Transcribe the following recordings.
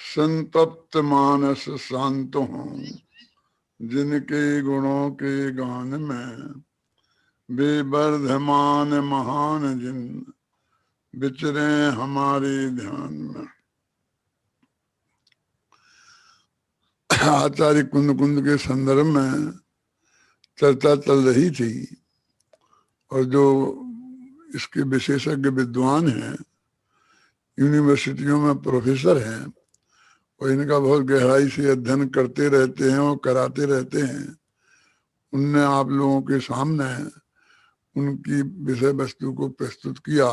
संतप्त मानस शांत हूँ, जिनके गुणों के गान में बेवर्धमान महान जिन विचरे हमारे ध्यान में। आचार्य कुंद कुंद के संदर्भ में चर्चा चल रही थी, और जो इसके विशेषज्ञ विद्वान हैं, यूनिवर्सिटियों में प्रोफेसर हैं, और इनका बहुत गहराई से अध्ययन करते रहते हैं और कराते रहते हैं, उनने आप लोगों के सामने उनकी विषय वस्तु को प्रस्तुत किया।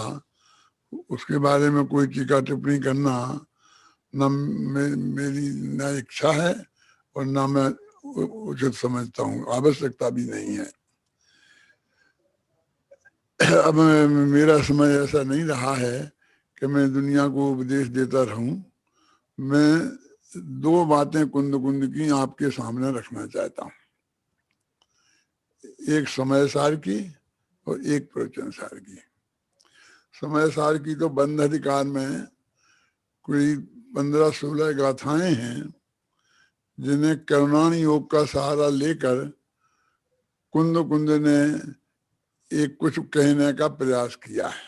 उसके बारे में कोई टीका टिप्पणी करना न मेरी न इच्छा है और न मैं उचित समझता हूँ, आवश्यकता भी नहीं है। अब मेरा समय ऐसा नहीं रहा है कि मैं दुनिया को उपदेश देता रहूं। मैं दो बातें कुंद कुंद की आपके सामने रखना चाहता हूं, एक समय सार की और एक प्रवचन सार की। समय सार की तो बंध अधिकार में कोई 15-16 गाथाएं हैं, जिन्हें करुणानि योग का सहारा लेकर कुंद कुंद ने एक कुछ कहने का प्रयास किया है।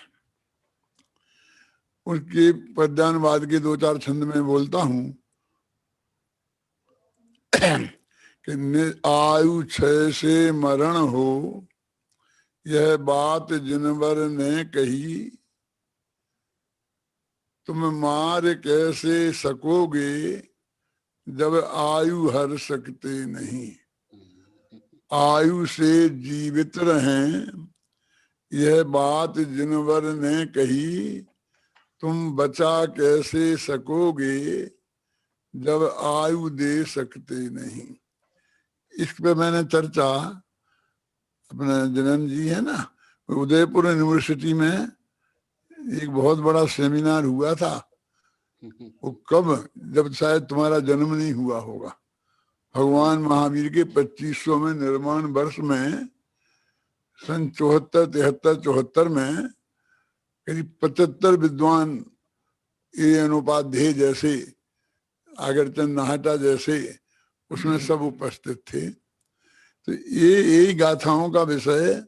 उसके पद्यानुवाद के 2-4 छंद में बोलता हूं कि आयु क्षय से मरण हो, यह बात जिनवर ने कही, तुम मार कैसे सकोगे जब आयु हर सकते नहीं। आयु से जीवित रहें, यह बात जिनवर ने कही, तुम बचा कैसे सकोगे जब आयु दे सकते नहीं। इस पे मैंने चर्चा, अपने जनन जी है ना, उदयपुर यूनिवर्सिटी में एक बहुत बड़ा सेमिनार हुआ था। वो कब, जब शायद तुम्हारा जन्म नहीं हुआ होगा, भगवान महावीर के 2500वें निर्माण वर्ष में, सन 74-73 में करीब 75 विद्वान, ए अनुपाध्याय जैसे, आगरचंद नाहटा जैसे, उसमें सब उपस्थित थे। तो ये यही गाथाओं का विषय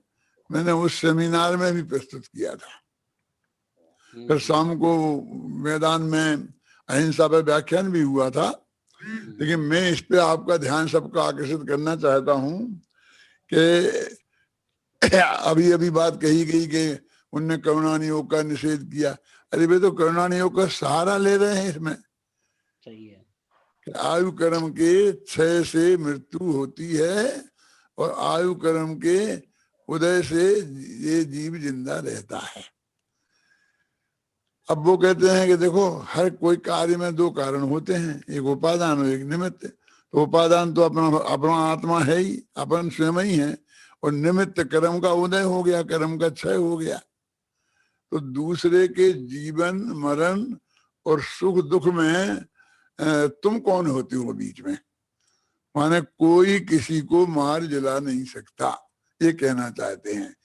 मैंने उस सेमिनार में भी प्रस्तुत किया था। फिर शाम को मैदान में अहिंसा पर व्याख्यान भी हुआ था। लेकिन मैं इस पे आपका ध्यान सबका आकर्षित करना चाहता हूं कि अभी अभी बात कही गई कि उनने करुणानि योग का निषेध किया। अरे वे तो करुणानि योग का सहारा ले रहे हैं इसमें। सही है कि आयु कर्म के क्षय से मृत्यु होती है और आयु कर्म के उदय से ये जीव जिंदा रहता है। अब वो कहते हैं कि देखो, हर कोई कार्य में दो कारण होते हैं, एक उपादान और एक निमित्त। तो उपादान तो अपना अपना आत्मा है ही, अपन स्वयं ही है, और निमित्त कर्म का उदय हो गया, कर्म का क्षय हो गया। तो दूसरे के जीवन मरण और सुख दुख में तुम कौन होते हो बीच में? माने कोई किसी को मार जला नहीं सकता, ये कहना चाहते हैं।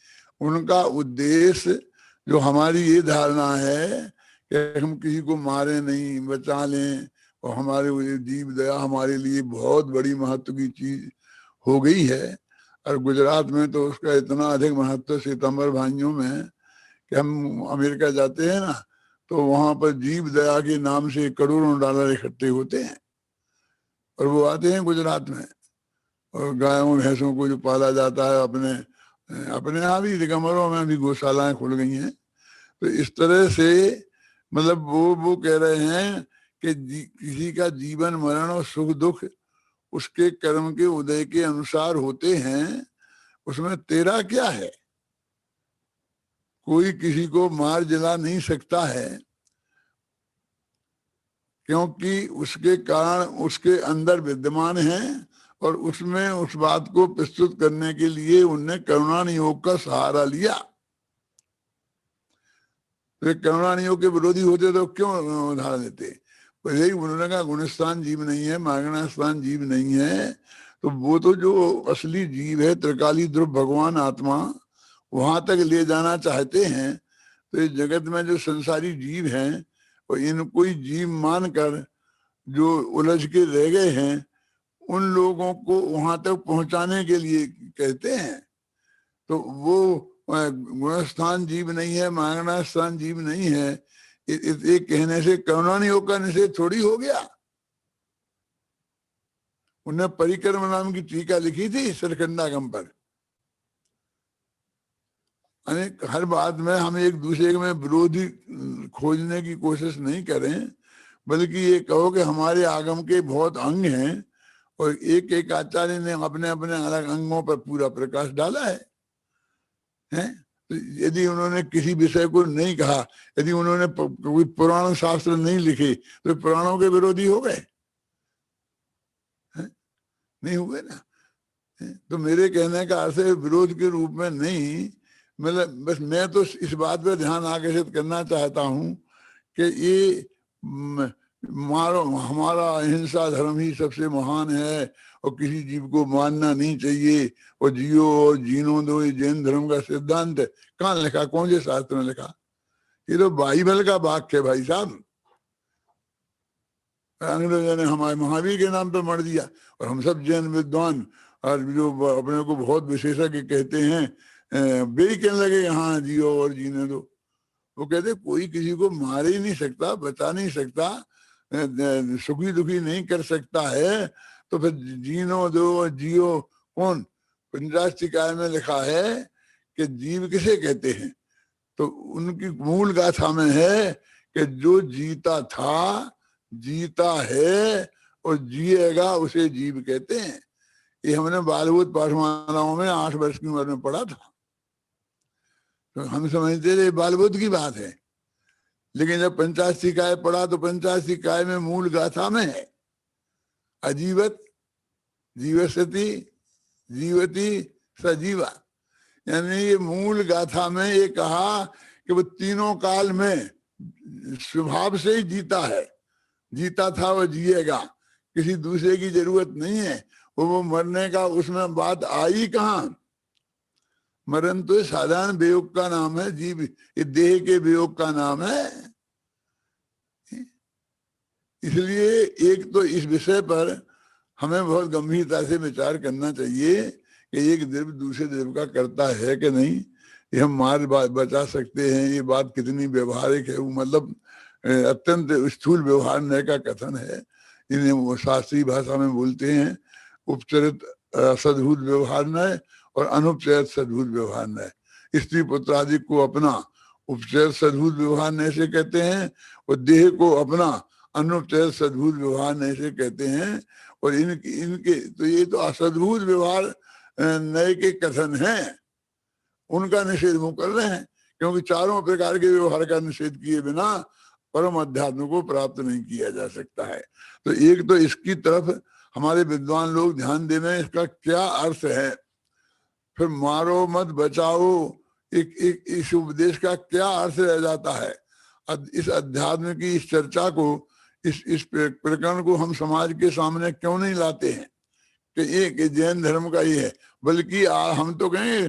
उनका उद्देश्य, जो हमारी ये धारणा है कि हम किसी को मारे नहीं, बचा लें, और हमारे जीव दया हमारे लिए बहुत बड़ी महत्व की चीज हो गई है। और गुजरात में तो उसका इतना अधिक महत्व सितंबर भाइयों में कि हम अमेरिका जाते हैं ना, तो वहां पर जीव दया के नाम से करोड़ों डॉलर इकट्ठे होते हैं, और वो आते हैं गुजरात में। और गायों भैंसों को जो पाला जाता है, अपने अपने यहाँ भी दिगंबरों में भी गौशालाएं खुल गई हैं। तो इस तरह से मतलब वो कह रहे हैं कि किसी का जीवन मरण और सुख दुख उसके कर्म के उदय के अनुसार होते हैं, उसमें तेरा क्या है? कोई किसी को मार जला नहीं सकता है, क्योंकि उसके कारण उसके अंदर विद्यमान है, और उसमें उस बात को प्रस्तुत करने के लिए उनने करुणानि योग का सहारा लिया। तो करुणानि योग के विरोधी होते तो क्यों उदाहरण देते? यही उन्होंने कहा, गुणस्थान जीव नहीं है, मागना स्थान जीव नहीं है। तो वो तो जो असली जीव है, त्रिकाली ध्रुव भगवान आत्मा, वहां तक ले जाना चाहते हैं। तो इस जगत में जो संसारी जीव हैं, और इनको ही जीव मानकर जो उलझ के रह गए हैं उन लोगों को वहां तक पहुंचाने के लिए कहते हैं। तो वो गुणस्थान जीव नहीं है, मांगना स्थान जीव नहीं है, एक कहने से करुणानियोग का निषेध थोड़ी हो गया। उन्हें परिक्रम नाम की टीका लिखी थी सरखंडागम पर। अनेक हर बात में हम एक दूसरे में विरोधी खोजने की कोशिश नहीं करें, बल्कि ये कहो कि हमारे आगम के बहुत अंग हैं और एक एक आचार्य ने अपने अपने अलग अंगों पर पूरा प्रकाश डाला है। हैं? तो यदि उन्होंने किसी विषय को नहीं कहा, यदि उन्होंने कोई पुराण शास्त्र नहीं लिखे, तो पुराणों के विरोधी हो गए? नहीं हुए ना। तो मेरे कहने का अर्थ है विरोध के रूप में नहीं, मतलब बस मैं तो इस बात पर ध्यान आकर्षित करना चाहता हूं कि ये मारो हमारा अहिंसा धर्म ही सबसे महान है और किसी जीव को मानना नहीं चाहिए और जियो और जीनो दो, ये जैन धर्म का सिद्धांत है। कहाँ लिखा, कौन से शास्त्र में लिखा? ये तो बाइबल का वाक्य है भाई साहब। अंग्रेजों ने हमारे महावीर के नाम पर मर दिया और हम सब जैन विद्वान और जो अपने को बहुत विशेषज्ञ कहते हैं वे कहने लगे हाँ जियो और जीने दो। वो कहते कोई किसी को मार ही नहीं सकता, बचा नहीं सकता, सुखी दुखी नहीं कर सकता है, तो फिर जीनो दो और जियो कौन? पंचाशतिकाय में लिखा है कि जीव किसे कहते हैं? तो उनकी मूल गाथा में है कि जो जीता था, जीता है और जिएगा उसे जीव कहते हैं। ये हमने बालभूत पाठमालाओं में 8 वर्ष की उम्र में पढ़ा था। तो हम समझते थे बालभूत की बात है, लेकिन जब पंचाशतिकाय पढ़ा तो पंचाशतिकाय में मूल गाथा में है अजीवत जीवसति जीवती सजीवा, यानी ये मूल गाथा में ये कहा कि वो तीनों काल में स्वभाव से ही जीता है, जीता था वो जिएगा, किसी दूसरे की जरूरत नहीं है। वो मरने का उसमें बात आई कहाँ? मरण तो साधारण वियोग का नाम है, जीव ये देह के वियोग का नाम है। इसलिए एक तो इस विषय पर हमें बहुत गंभीरता से विचार करना चाहिए कि एक द्रव्य दूसरे द्रव्य का करता है कि नहीं, ये हम मार बचा सकते हैं, ये बात कितनी व्यवहारिक है, वो मतलब अत्यंत स्थूल व्यवहार न्याय का कथन है। इन्हें वो शास्त्रीय भाषा में बोलते हैं उपचरित सद्भूत व्यवहार न्याय और अनुपचरित सद्भूत व्यवहार न्याय। स्त्री पुत्र आदि को अपना उपचरित सद्भूत व्यवहार न्याय से कहते हैं और देह को अपना अनुपचरित सद्भूत व्यवहार न्याय से कहते हैं। और इनके तो ये तो असद्भूत व्यवहार न्याय के कथन हैं, उनका निषेध वो कर रहे हैं, क्योंकि चारों प्रकार के व्यवहार का निषेध किए बिना परम अध्यात्म को प्राप्त नहीं किया जा सकता है। तो एक तो इसकी तरफ हमारे विद्वान लोग ध्यान देना, इसका क्या अर्थ है। फिर मारो मत बचाओ, एक इस उपदेश का क्या अर्थ रह जाता है। इस अध्यात्म की इस चर्चा को, इस प्रकरण को हम समाज के सामने क्यों नहीं लाते हैं कि एक जैन धर्म का ही है, बल्कि हम तो कहें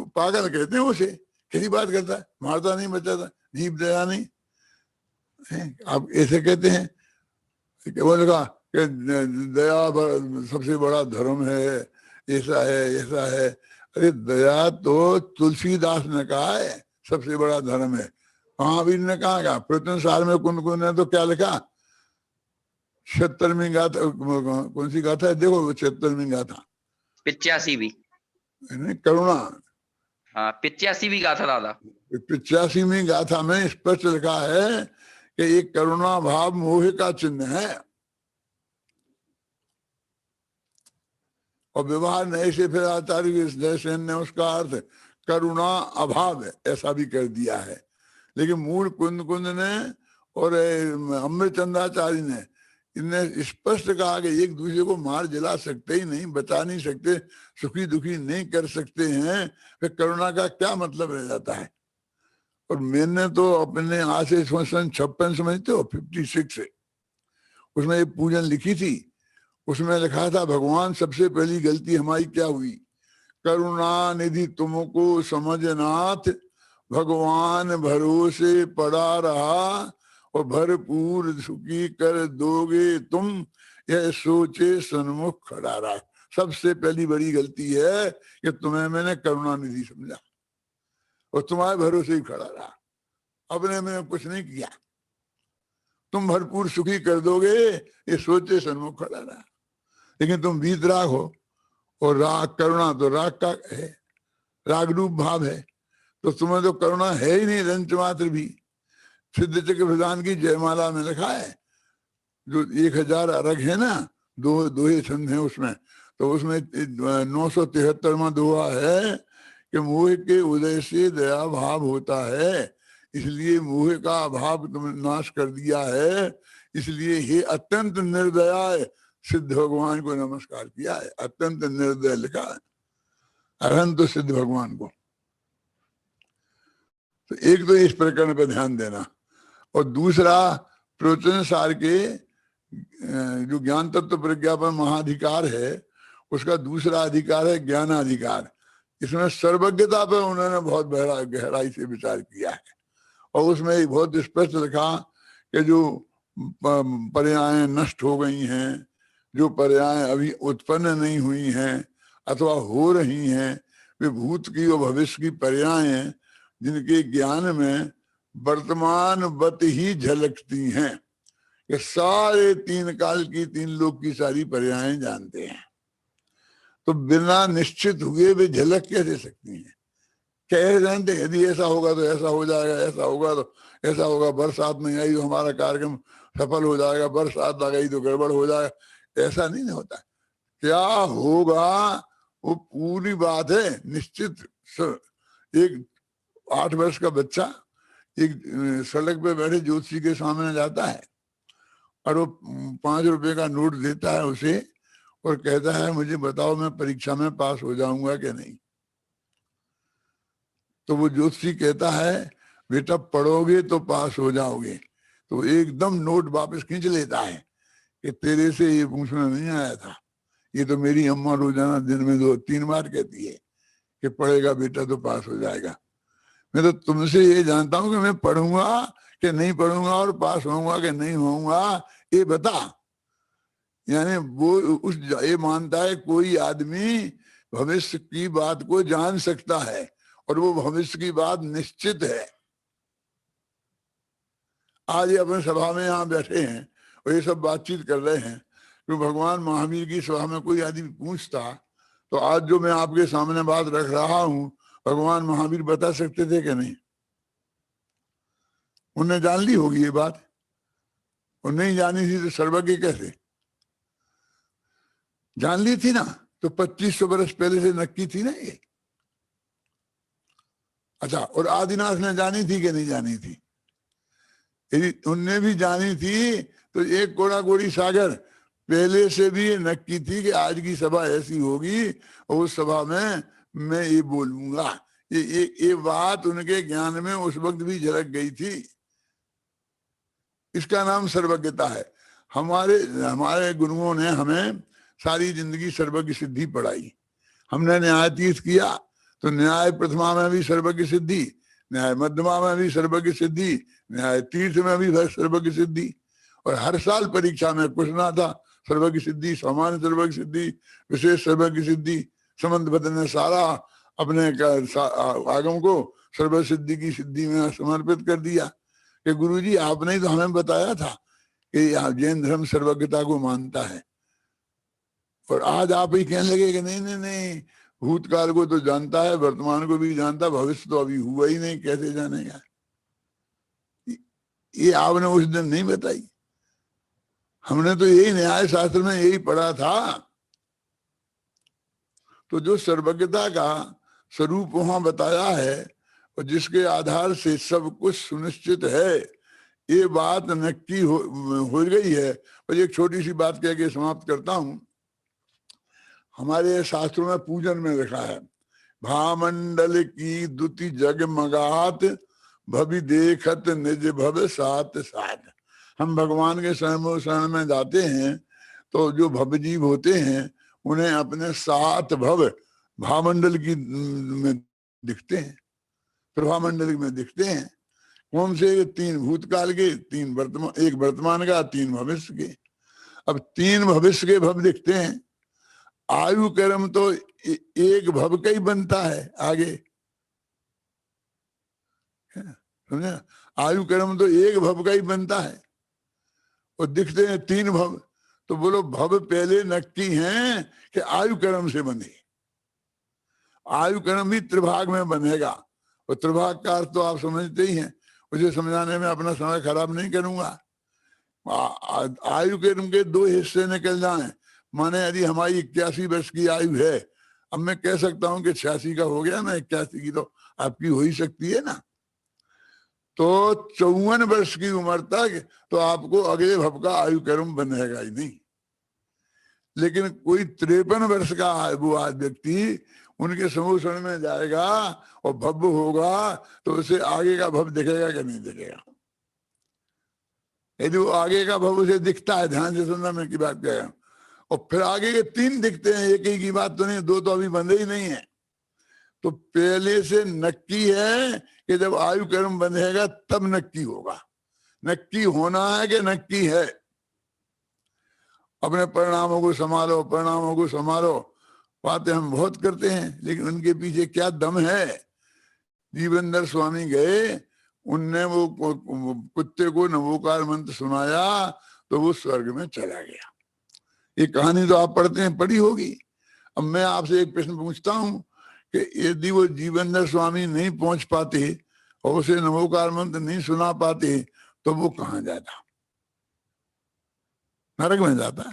पागल कहते हैं उसे, कैसी बात करता है, मारता नहीं बचाता, जीव दया नहीं, आप ऐसे कहते हैं। वो लगा कि दया सबसे बड़ा धर्म है, ऐसा है ऐसा है। अरे दया तो तुलसीदास ने कहा है सबसे बड़ा धर्म है। महावीर ने कहा प्रत्येक साल में कुन ने तो क्या लिखा, 76वीं गाथा, कौन सी गाथा है देखो, 76वीं गाथा 85वीं करुणा, हाँ 85वीं गाथा दादा, 85वीं गाथा में स्पष्ट लिखा है कि एक करुणा भाव मोह का चिन्ह है। और व्यवहार नहीं से फिर आचार्य जयसेन ने उसका अर्थ करुणा अभाव है ऐसा भी कर दिया है। लेकिन मूल कुंद ने और अमृतचंद्राचार्य ने इनने स्पष्ट कहा कि एक दूसरे को मार जला सकते ही नहीं, बचा नहीं सकते, सुखी दुखी नहीं कर सकते हैं, फिर करुणा का क्या मतलब रह जाता है। और मैंने तो अपने आज से 56 समझते हो 56 से उसमें एक पूजन लिखी थी, उसमें लिखा था भगवान सबसे पहली गलती हमारी क्या हुई, करुणा निधि तुमको समझनाथ, भगवान भरोसे पड़ा रहा और भरपूर सुखी कर दोगे तुम, यह सोचे सन्मुख खड़ा रहा। सबसे पहली बड़ी गलती है कि तुम्हें मैंने करुणानिधि समझा और तुम्हारे भरोसे ही खड़ा रहा, अपने में कुछ नहीं किया। तुम भरपूर सुखी कर दोगे ये सोचे सन्मुख खड़ा रहा, लेकिन तुम वीतराग हो और राग करुणा तो राग का है, राग रूप भाव है, तो तुम्हें तो करुणा है ही नहीं रंच मात्र भी। सिद्ध चक्र प्रधान की जयमाला में लिखा है, जो 1000 अर्घ है ना, दोहे छंद है उसमें, तो उसमें 973वां दोहा है कि मोह के उदय से दया भाव होता है, इसलिए मोह का अभाव तुमने नाश कर दिया है, इसलिए हे अत्यंत निर्दया सिद्ध भगवान को नमस्कार किया है। अत्यंत निर्दय लिखा है, अरहंत तो सिद्ध भगवान को। तो एक तो इस प्रकरण पर ध्यान देना, और दूसरा प्रवचन सार के जो ज्ञान तत्व प्रज्ञापन महाधिकार है उसका दूसरा अधिकार है ज्ञानाधिकार। इसमें सर्वज्ञता पर उन्होंने बहुत गहराई से विचार किया है, और उसमें बहुत स्पष्ट लिखा कि जो पर्यायें नष्ट हो गई हैं, जो पर्यायें अभी उत्पन्न नहीं हुई हैं अथवा हो रही हैं, वे भूत की और भविष्य की पर्यायें जिनके ज्ञान में वर्तमान वत ही झलकती हैं। ये सारे 3 काल की 3 लोक की सारी पर्यायें जानते हैं, तो बिना निश्चित हुए वे झलक कैसे सकती हैं? कैसे जानते हैं? यदि ऐसा होगा तो ऐसा हो जाएगा, ऐसा होगा तो ऐसा होगा, बरसात नहीं आई तो हमारा कार्यक्रम सफल हो जाएगा, बरसात आ गई तो गड़बड़ हो जाएगा, ऐसा नहीं होता। क्या होगा वो पूरी बात है निश्चित। एक 8 वर्ष का बच्चा एक सड़क पे बैठे ज्योतिषी के सामने जाता है और वो 5 रुपए का नोट देता है उसे और कहता है मुझे बताओ मैं परीक्षा में पास हो जाऊंगा कि नहीं। तो वो ज्योतिषी कहता है बेटा पढ़ोगे तो पास हो जाओगे। तो एकदम नोट वापस खींच लेता है कि तेरे से ये पूछना नहीं आया था, ये तो मेरी अम्मा रोजाना दिन में 2-3 बार कहती है कि पढ़ेगा बेटा तो पास हो जाएगा। मैं तो तुमसे ये जानता हूं कि मैं पढ़ूंगा कि नहीं पढ़ूंगा और पास होऊंगा कि नहीं होऊंगा, ये बता। यानी वो ये मानता है कोई आदमी भविष्य की बात को जान सकता है और वो भविष्य की बात निश्चित है। आज ये अपने सभा में यहाँ बैठे हैं और ये सब बातचीत कर रहे हैं, तो भगवान महावीर की सभा में कोई आदमी पूछता तो आज जो मैं आपके सामने बात रख रहा हूं भगवान महावीर बता सकते थे कि नहीं? उन्हें जान ली होगी ये बात, और नहीं जानी थी तो सर्वज्ञ कैसे? जान ली थी ना, तो 2500 वर्ष पहले से नक्की थी ना ये। अच्छा, और आदिनाथ ने जानी थी कि नहीं जानी थी? यदि उनने भी जानी थी तो एक कोड़ा कोड़ी सागर पहले से भी नक्की थी कि आज की सभा ऐसी होगी और उस सभा में मैं ये बोलूंगा। ये बात उनके ज्ञान में उस वक्त भी झलक गई थी। इसका नाम सर्वज्ञता है। हमारे गुरुओं ने हमें सारी जिंदगी सर्वज्ञ सिद्धि पढ़ाई। हमने न्यायाधीश किया तो न्याय प्रथमा में भी सर्वज्ञ सिद्धि, न्याय मध्यमा में भी सर्वज्ञ सिद्धि, न्याय तीर्थ में भी सर्वज्ञ सिद्धि, और हर साल परीक्षा में कुछ ना था सर्वज्ञ सिद्धि, सामान्य सर्वज्ञ सिद्धि, विशेष सर्वज्ञ सिद्धि। समंत भद्र ने सारा अपने आगम को सर्व सिद्धि की सिद्धि में समर्पित कर दिया कि गुरुजी आपने ही तो हमें बताया था कि जैन धर्म सर्वज्ञता को मानता है, और आज आप ही कहने लगे कि नहीं नहीं नहीं, भूतकाल को तो जानता है, वर्तमान को भी जानता, भविष्य तो अभी हुआ ही नहीं, कैसे जानेगा? ये आपने उस दिन नहीं बताई। हमने तो यही न्याय शास्त्र में यही पढ़ा था। तो जो सर्वज्ञता का स्वरूप वहां बताया है और जिसके आधार से सब कुछ सुनिश्चित है, ये बात नक्की हो गई है। और एक छोटी सी बात कह के समाप्त करता हूं। हमारे शास्त्रों में पूजन में लिखा है भामंडल की दुति जगमगात भवि देखत निज भव सात सात। हम भगवान के शरण में जाते हैं तो जो भवजीव होते हैं उन्हें अपने 7 भव भामंडल की में दिखते हैं, प्रभामंडल में दिखते हैं। होम से 3 भूतकाल के, 3 वर्तमान, 1 वर्तमान का, 3 भविष्य के। अब 3 भविष्य के भव दिखते हैं। आयु कर्म तो एक भव का ही बनता है आगे, समझे? आयु कर्म तो एक भव का ही बनता है और दिखते हैं 3 भव। तो बोलो भव पहले नक्की हैं कि आयु कर्म से बने? आयु कर्म भी त्रिभाग में बनेगा, और त्रिभाग का अर्थ तो आप समझते ही हैं, उसे समझाने में अपना समय खराब नहीं करूंगा। आयु कर्म के 2 हिस्से निकल जाएं, माने यदि हमारी 81 वर्ष की आयु है, अब मैं कह सकता हूं कि 86 का हो गया ना, 81 की तो आपकी हो ही सकती है ना। तो 54 वर्ष की उम्र तक तो आपको अगले भव का आयु कर्म बनेगा ही नहीं। लेकिन कोई 53 वर्ष का वो व्यक्ति उनके समूषण में जाएगा और भव होगा, तो उसे आगे का भव दिखेगा कि नहीं दिखेगा? यदि वो आगे का भव उसे दिखता है, ध्यान से सुनना मैं की बात कह रहा हूं, और फिर आगे के 3 दिखते हैं, एक ही की बात तो नहीं, 2 तो अभी बंधे ही नहीं है। तो पहले से नक्की है कि जब आयु कर्म बंधेगा तब नक्की होगा। नक्की होना है कि नक्की है? अपने परिणामों को संभालो, परिणामों को संभालो। बातें हम बहुत करते हैं, लेकिन उनके पीछे क्या दम है? जीवनधर स्वामी गए, उनने वो कुत्ते को नवोकार मंत्र सुनाया तो वो स्वर्ग में चला गया। ये कहानी तो आप पढ़ते हैं, पढ़ी होगी। अब मैं आपसे एक प्रश्न पूछता हूं कि यदि वो जीवनधर स्वामी नहीं पहुंच पाते और उसे नवोकार मंत्र नहीं सुना पाते तो वो कहां जाता? नरक में जाता।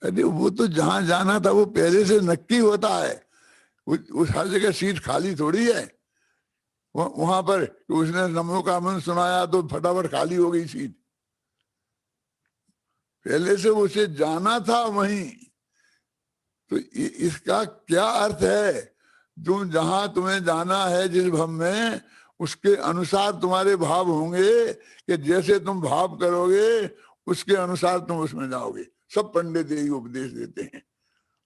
अरे वो तो जहां जाना था वो पहले से नक्की होता है। उस हर जगह सीट खाली थोड़ी है। वहां पर उसने नवोकार मंत्र सुनाया तो फटाफट खाली हो गई सीट। पहले से उसे जाना था वहीं। तो इसका क्या अर्थ है? जो जहां तुम्हें जाना है जिस भव में, उसके अनुसार तुम्हारे भाव होंगे कि जैसे तुम भाव करोगे उसके अनुसार तुम उसमें जाओगे। सब पंडित यही उपदेश देते हैं।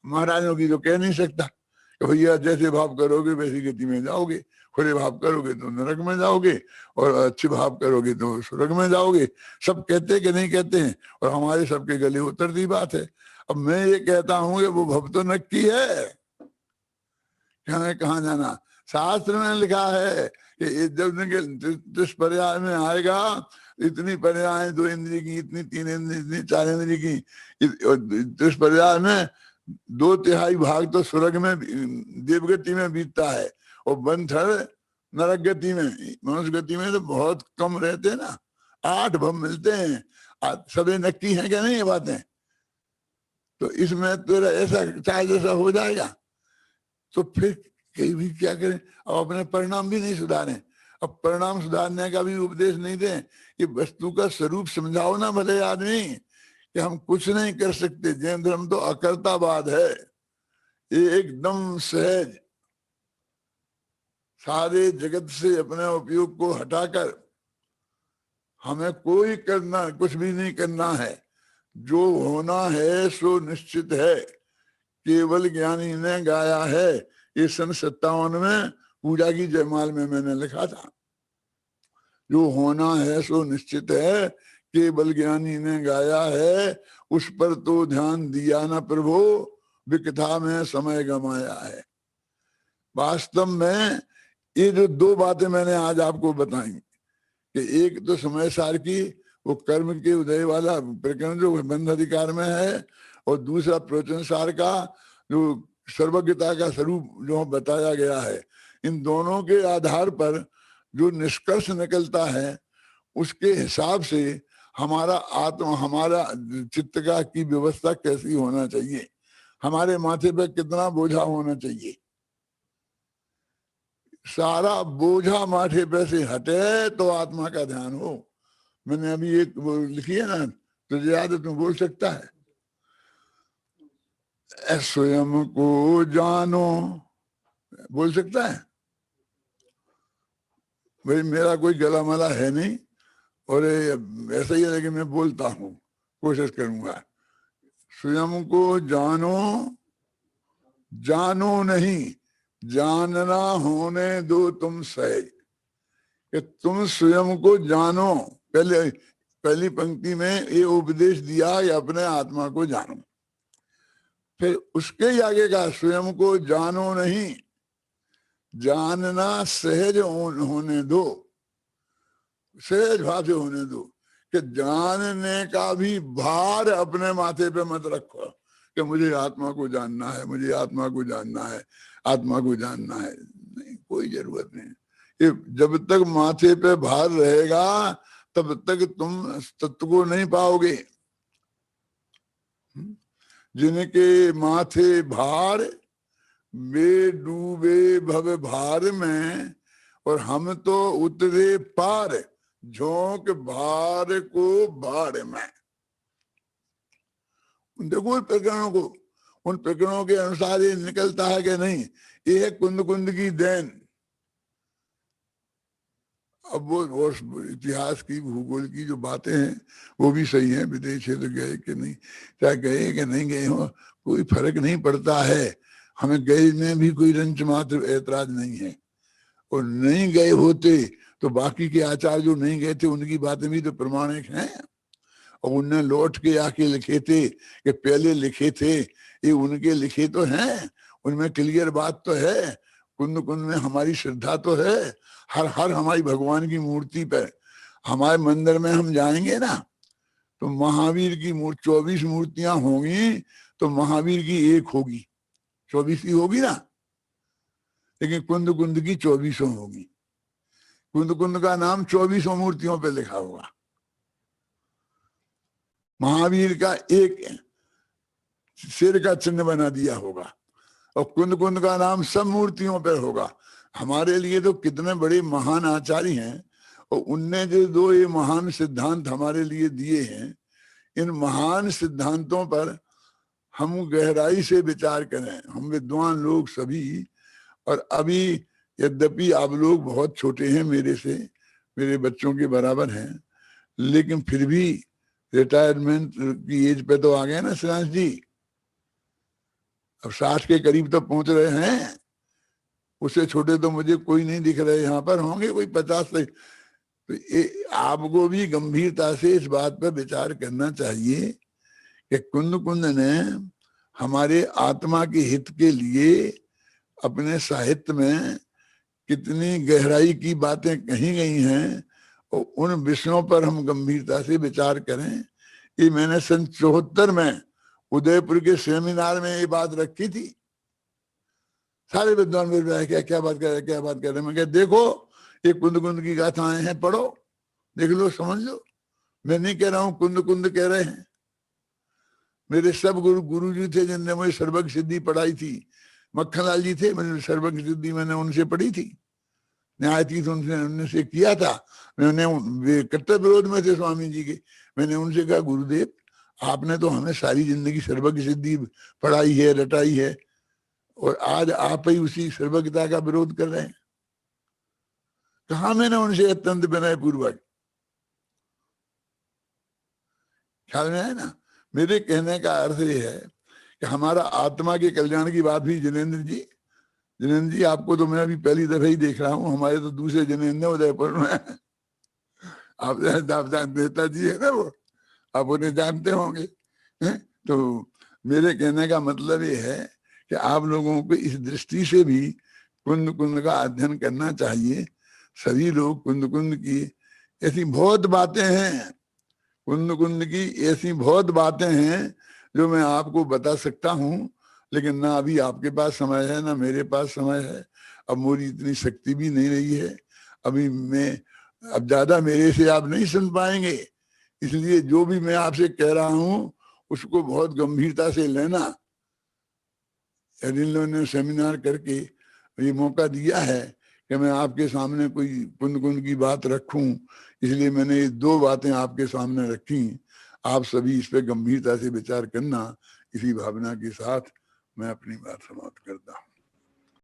महाराजों की तो कह नहीं सकता कि भैया जैसे भाव करोगे वैसी गति में जाओगे, खुले भाव करोगे तो नरक में जाओगे और अच्छे भाव करोगे तो स्वर्ग में जाओगे। सब कहते कि नहीं कहते हैं, और हमारे सबके गले उतरती बात है। अब मैं ये कहता हूं कि वो भव तो नक्की है कि हमें कहाँ जाना। शास्त्र में लिखा है कि जब दुष्पर्याय में आएगा, इतनी पर्याय 2 इंद्रिय की, इतनी 3 इंद्रिय, इतनी 4 इंद्रिय की, दुष्पर्याय में 2/3 भाग तो स्वर्ग में देवगति में बीतता है, और 1/3 नरक गति में। मनुष्य गति में तो बहुत कम रहते हैं ना, 8 भव मिलते हैं। सभी नक्की हैं क्या नहीं ये बातें? तो इसमें तेरा ऐसा चाहे जैसा हो जाएगा, तो फिर कहीं भी क्या करें? अब अपने परिणाम भी नहीं सुधारें। अब परिणाम सुधारने का भी उपदेश नहीं दें कि वस्तु का स्वरूप समझाओ ना भले आदमी, कि हम कुछ नहीं कर सकते। जैन धर्म तो अकर्तावाद है, ये एकदम सहज, सारे जगत से अपने उपयोग को हटाकर हमें कोई करना, कुछ भी नहीं करना है। जो होना है सो निश्चित है, केवल ज्ञानी ने गाया है। ये सन 57 में पूजा की जयमाल में मैंने लिखा था। जो होना है सो निश्चित है, केवल ज्ञानी ने गाया है। उस पर तो ध्यान दिया ना प्रभु, विकथा में समय गमाया है। वास्तव में ये जो 2 बातें मैंने आज आपको बताई, कि एक तो समय सार की वो कर्म के उदय वाला प्रकरण जो बंध अधिकार में है, और दूसरा प्रवचन सार का जो सर्वज्ञता का स्वरूप जो बताया गया है। इन दोनों के आधार पर जो निष्कर्ष निकलता है, उसके हिसाब से हमारा आत्मा, हमारा चित्त का की व्यवस्था कैसी होना चाहिए, हमारे माथे पर कितना बोझा होना चाहिए। सारा बोझा माथे पे से हटे तो आत्मा का ध्यान हो। मैंने अभी एक वो लिखी है ना, तुझे याद है? तुम बोल सकता है, स्वयं को जानो, बोल सकता है? भाई मेरा कोई गला मला है नहीं, और ऐसा ही है, लेकिन मैं बोलता हूँ, कोशिश करूंगा। स्वयं को जानो, जानो नहीं, जानना होने दो तुम सहज। कि तुम स्वयं को जानो। पहले पहली पंक्ति में ये उपदेश दिया कि अपने आत्मा को जानो, फिर उसके ही आगे का स्वयं को जानो नहीं, जानना सहज होने दो, सहज भाव से होने दो, कि जानने का भी भार अपने माथे पे मत रखो कि मुझे आत्मा को जानना है, मुझे आत्मा को जानना है, आत्मा को जानना है। नहीं, कोई जरूरत नहीं। ये जब तक माथे पे भार रहेगा तब तक तुम तत्व को नहीं पाओगे। जिनके माथे भार वे डूबे भव भार में, और हम तो उतरे पार झोंक भार को भार में। देखो उन प्रकरणों को, उन प्रकरणों के अनुसार ये निकलता है कि नहीं। ये है कुंद कुंद की देन। अब वो इतिहास की, भूगोल की जो बातें हैं वो भी सही है। विदेश क्षेत्र गए कि नहीं, चाहे गए कि नहीं गए हो, कोई फर्क नहीं पड़ता है। हमें गए में भी कोई रंच मात्र ऐतराज नहीं है। और नहीं गए होते तो बाकी के आचार्य जो नहीं गए थे उनकी बातें भी तो प्रमाणिक हैं। और उनने लौट के आके लिखे थे कि पहले लिखे थे, ये उनके लिखे तो हैं, उनमें क्लियर बात तो है। कुंद कुंद में हमारी श्रद्धा तो है। हर हर हमारी भगवान की मूर्ति पर, हमारे मंदिर में हम जाएंगे ना तो महावीर की 24 मूर्तियां होंगी, तो महावीर की एक होगी, 24 ही होगी ना। लेकिन कुंद कुंद की 24 होगी। कुंद कुंद का नाम 24 मूर्तियों पे लिखा होगा। महावीर का एक सिर का चिन्ह बना दिया होगा, और कुंद कुंद का नाम सब मूर्तियों पर होगा। हमारे लिए तो कितने बड़े महान आचार्य हैं, और उनने जो दो ये महान सिद्धांत हमारे लिए दिए हैं, इन महान सिद्धांतों पर हम गहराई से विचार करें, हम विद्वान लोग सभी। और अभी यद्यपि आप लोग बहुत छोटे हैं मेरे से, मेरे बच्चों के बराबर हैं, लेकिन फिर भी रिटायरमेंट की एज पे तो आ गए ना श्रीनाथ जी। अब 60 के करीब तो पहुंच रहे हैं। उससे छोटे तो मुझे कोई नहीं दिख रहे, यहाँ पर होंगे कोई 50 से। तो आपको भी गंभीरता से इस बात पर विचार करना चाहिए कि कुंद कुंद ने हमारे आत्मा के हित के लिए अपने साहित्य में कितनी गहराई की बातें कही गई हैं, और उन विषयों पर हम गंभीरता से विचार करें। ये मैंने सन 74 में उदयपुर के सेमिनार में ये बात रखी थी। सारे विद्वान मेरे पे क्या क्या बात कर रहे, क्या बात कर रहे। मैं कह देखो ये कुंद कुंद की गाथाएं हैं, पढ़ो, देख लो, समझ लो। मैं नहीं कह रहा हूं कुंद कुंद कह रहे हैं। मेरे सब गुरु जी थे जिनने मुझे सर्वज्ञ सिद्धि पढ़ाई थी। मक्खनलाल जी थे, मैंने सर्वज्ञ सिद्धि मैंने उनसे पढ़ी थी, न्यायाधीश उनसे किया था। मैंने कट्टर विरोध में थे स्वामी जी के। मैंने उनसे कहा गुरुदेव आपने तो हमें सारी जिंदगी सर्वज्ञ सिद्धि पढ़ाई है, रटाई है, और आज आप ही उसी सर्वज्ञता का विरोध कर रहे हैं। कहा मैंने उनसे अत्यंत विनय पूर्वक। ख्याल में है ना। मेरे कहने का अर्थ ये है कि हमारा आत्मा के कल्याण की बात भी जिनेन्द्र जी आपको तो मैं अभी पहली दफा ही देख रहा हूँ। हमारे तो दूसरे जिनेन्द्र उदयपुर में आप नेताजी है ना, वो आप उन्हें जानते होंगे। तो मेरे कहने का मतलब ये है कि आप लोगों को इस दृष्टि से भी कुंद कुंद का अध्ययन करना चाहिए। सभी लोग कुंद कुंद की ऐसी बहुत बातें हैं, कुंद कुंद की ऐसी बहुत बातें हैं जो मैं आपको बता सकता हूँ, लेकिन ना अभी आपके पास समय है ना मेरे पास समय है। अब मेरी इतनी शक्ति भी नहीं रही है। अभी अब ज्यादा मेरे से आप नहीं सुन पाएंगे, इसलिए जो भी मैं आपसे कह रहा हूँ उसको बहुत गंभीरता से लेना। इन लोगों ने सेमिनार करके ये मौका दिया है कि मैं आपके सामने कोई कुंद कुंद की बात रखूं, इसलिए मैंने ये 2 बातें आपके सामने रखी। आप सभी इस पे गंभीरता से विचार करना। इसी भावना के साथ मैं अपनी बात समाप्त करता हूं।